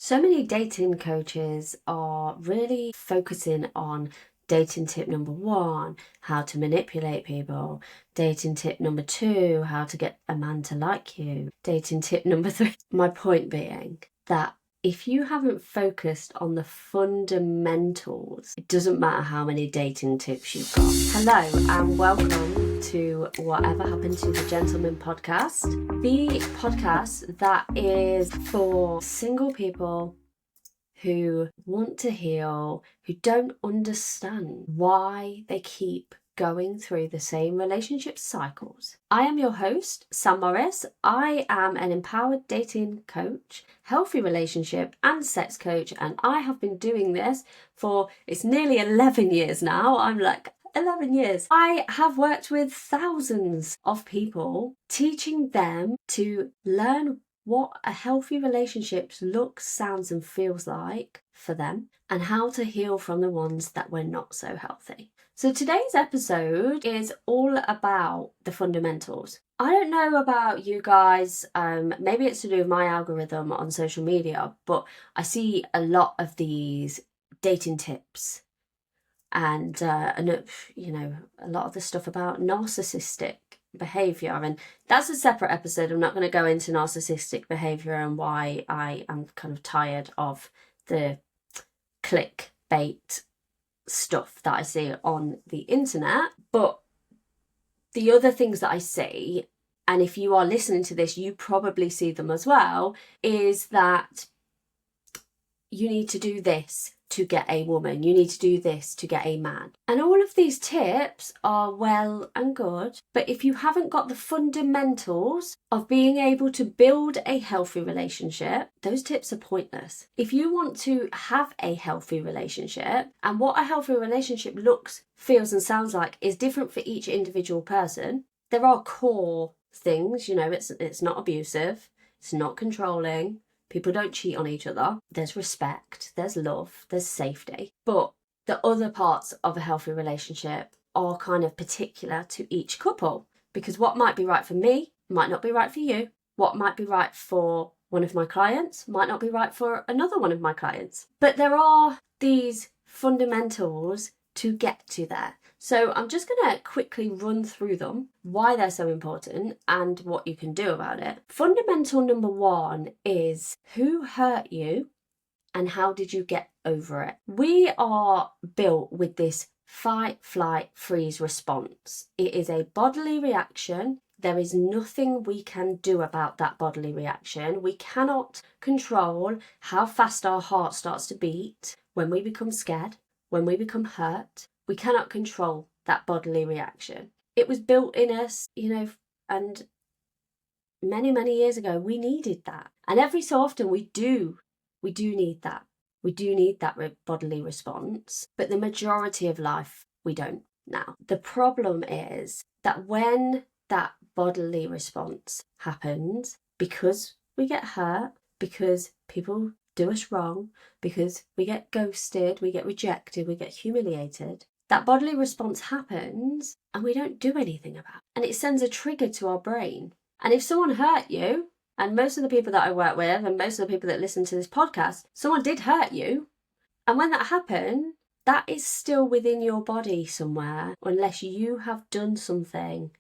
So many dating coaches are really focusing on dating tip number 1, how to manipulate people. Dating tip number 2, how to get a man to like you. Dating tip number 3. My point being that if you haven't focused on the fundamentals, it doesn't matter how many dating tips you've got. Hello and welcome to Whatever Happened to the Gentleman podcast, the podcast that is for single people who want to heal, who don't understand why they keep going through the same relationship cycles. I am your host, SMr&x. I am an empowered dating coach, healthy relationship and sex coach, and I have been doing this for, it's nearly 11 years now. I'm like, 11 years. I have worked with thousands of people, teaching them to learn what a healthy relationship looks, sounds and feels like for them, and how to heal from the ones that were not so healthy. So today's episode is all about the fundamentals. I don't know about you guys, maybe it's to do with my algorithm on social media, but I see a lot of these dating tips and you know, a lot of the stuff about narcissistic behavior, and that's a separate episode. I'm not going to go into narcissistic behavior and why I am kind of tired of the clickbait stuff that I see on the internet. But the other things that I see, and if you are listening to this you probably see them as well, is that you need to do this to get a woman, you need to do this to get a man. And all of these tips are well and good, but if you haven't got the fundamentals of being able to build a healthy relationship, those tips are pointless. If you want to have a healthy relationship, and what a healthy relationship looks, feels and sounds like is different for each individual person, there are core things, you know, it's not abusive, it's not controlling, people don't cheat on each other, there's respect, there's love, there's safety. But the other parts of a healthy relationship are kind of particular to each couple, because what might be right for me might not be right for you. What might be right for one of my clients might not be right for another one of my clients. But there are these fundamentals to get to there. So I'm just going to quickly run through them, why they're so important and what you can do about it. Fundamental number 1 is who hurt you and how did you get over it? We are built with this fight, flight, freeze response. It is a bodily reaction. There is nothing we can do about that bodily reaction. We cannot control how fast our heart starts to beat when we become scared, when we become hurt. We cannot control that bodily reaction. It was built in us, you know, and many, many years ago, we needed that. And every so often we do need that. We do need that bodily response. But the majority of life, we don't now. The problem is that when that bodily response happens, because we get hurt, because people do us wrong, because we get ghosted, we get rejected, we get humiliated, that bodily response happens and we don't do anything about it. And it sends a trigger to our brain. And if someone hurt you, and most of the people that I work with and most of the people that listen to this podcast, someone did hurt you. And when that happened, that is still within your body somewhere, unless you have done something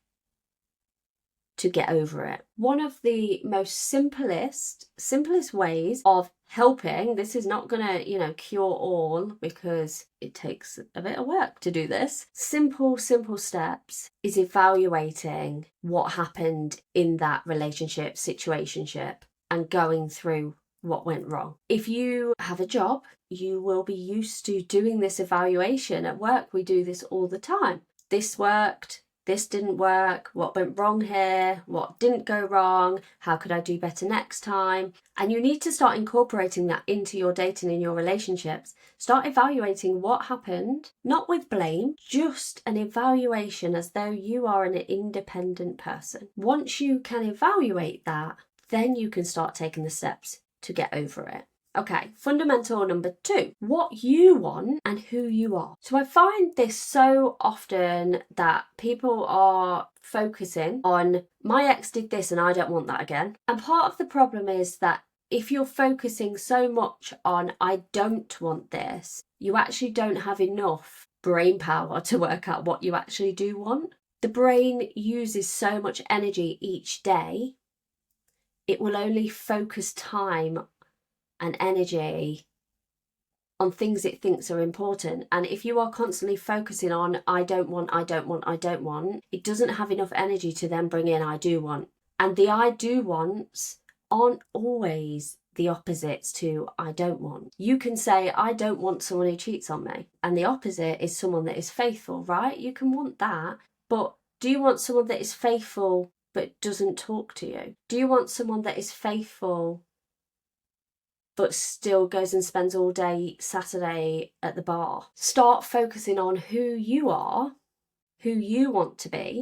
to get over it. One of the most simplest ways of helping, this is not gonna, you know, cure all because it takes a bit of work to do this. Simple steps is evaluating what happened in that relationship, situationship, and going through what went wrong. If you have a job, you will be used to doing this evaluation. At work, we do this all the time. This worked. This didn't work, what went wrong here, what didn't go wrong, how could I do better next time? And you need to start incorporating that into your dating and your relationships. Start evaluating what happened, not with blame, just an evaluation as though you are an independent person. Once you can evaluate that, then you can start taking the steps to get over it. Okay, fundamental number 2, what you want and who you are. So I find this so often that people are focusing on, my ex did this and I don't want that again. And part of the problem is that if you're focusing so much on, I don't want this, you actually don't have enough brain power to work out what you actually do want. The brain uses so much energy each day, it will only focus time and energy on things it thinks are important. And if you are constantly focusing on, I don't want, I don't want, I don't want, it doesn't have enough energy to then bring in, I do want. And the I do wants aren't always the opposites to I don't want. You can say, I don't want someone who cheats on me. And the opposite is someone that is faithful, right? You can want that. But do you want someone that is faithful but doesn't talk to you? Do you want someone that is faithful but still goes and spends all day Saturday at the bar? Start focusing on who you are, who you want to be,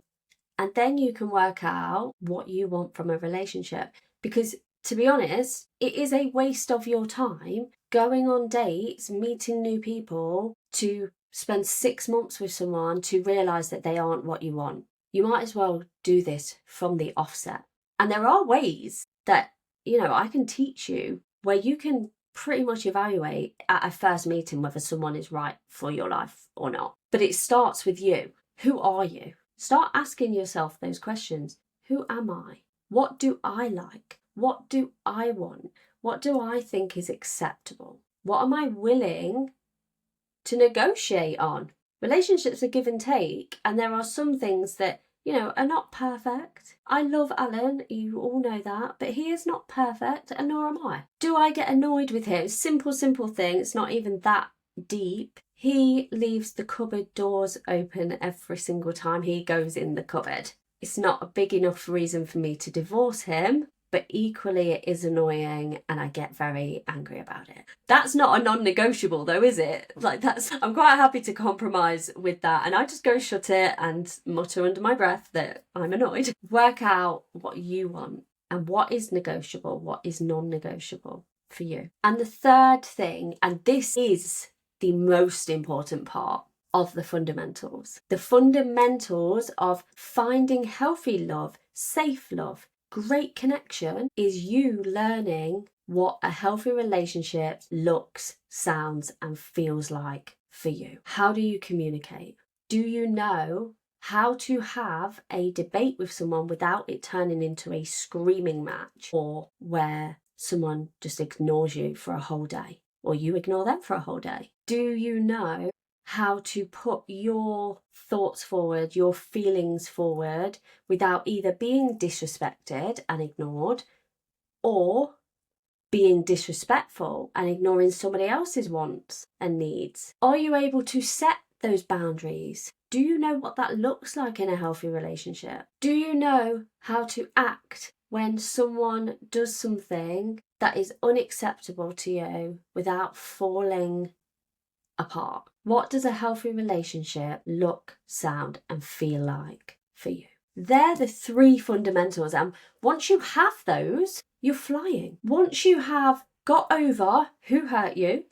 and then you can work out what you want from a relationship. Because to be honest, it is a waste of your time going on dates, meeting new people, to spend 6 months with someone to realise that they aren't what you want. You might as well do this from the offset. And there are ways that, I can teach you where you can pretty much evaluate at a first meeting whether someone is right for your life or not. But it starts with you. Who are you? Start asking yourself those questions. Who am I? What do I like? What do I want? What do I think is acceptable? What am I willing to negotiate on? Relationships are give and take, and there are some things that, are not perfect. I love Alan, you all know that, but he is not perfect, and nor am I. Do I get annoyed with him? Simple thing, it's not even that deep. He leaves the cupboard doors open every single time he goes in the cupboard. It's not a big enough reason for me to divorce him, but equally it is annoying and I get very angry about it. That's not a non-negotiable though, is it? I'm quite happy to compromise with that, and I just go shut it and mutter under my breath that I'm annoyed. Work out what you want and what is negotiable, what is non-negotiable for you. And the third thing, and this is the most important part of the fundamentals of finding healthy love, safe love, great connection, is you learning what a healthy relationship looks, sounds, and feels like for you. How do you communicate? Do you know how to have a debate with someone without it turning into a screaming match, or where someone just ignores you for a whole day, or you ignore them for a whole day? Do you know how to put your thoughts forward, your feelings forward, without either being disrespected and ignored, or being disrespectful and ignoring somebody else's wants and needs? Are you able to set those boundaries? Do you know what that looks like in a healthy relationship? Do you know how to act when someone does something that is unacceptable to you without falling apart? What does a healthy relationship look, sound, and feel like for you? They're the 3 fundamentals, and once you have those, you're flying. Once you have got over who hurt you,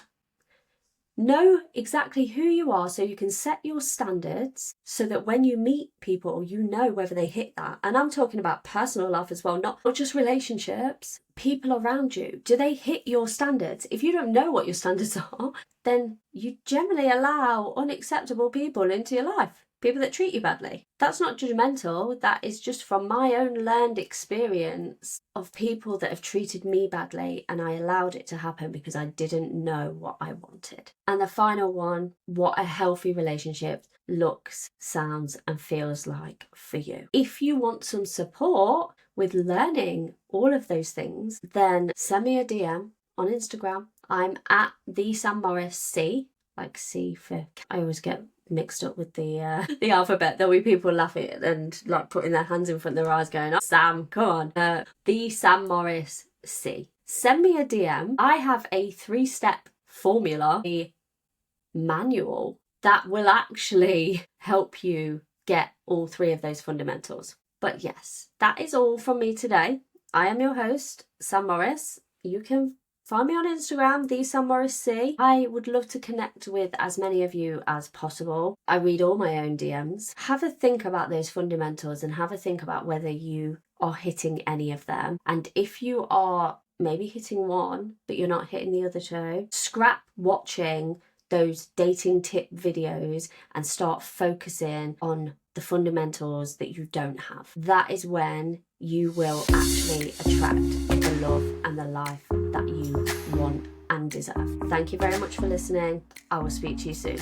know exactly who you are so you can set your standards so that when you meet people, you know whether they hit that. And I'm talking about personal life as well, not just relationships. People around you, do they hit your standards? If you don't know what your standards are, then you generally allow unacceptable people into your life. People that treat you badly. That's not judgmental. That is just from my own learned experience of people that have treated me badly, and I allowed it to happen because I didn't know what I wanted. And the final one, what a healthy relationship looks, sounds, and feels like for you. If you want some support with learning all of those things, then send me a DM on Instagram. I'm at the SMr&x, like C for, I always get mixed up with the alphabet. There'll be people laughing and like putting their hands in front of their eyes going, oh, Sam, come on. The SMr&x. Send me a DM. I have a 3-step formula, a manual that will actually help you get all 3 of those fundamentals. But yes, that is all from me today. I am your host, SMr&x. You can find me on Instagram, the SMr&x. I would love to connect with as many of you as possible. I read all my own DMs. Have a think about those fundamentals and have a think about whether you are hitting any of them. And if you are maybe hitting one, but you're not hitting the other two. Scrap watching those dating tip videos and start focusing on the fundamentals that you don't have. That is when you will actually attract the love and the life that you want and deserve. Thank you very much for listening. I will speak to you soon.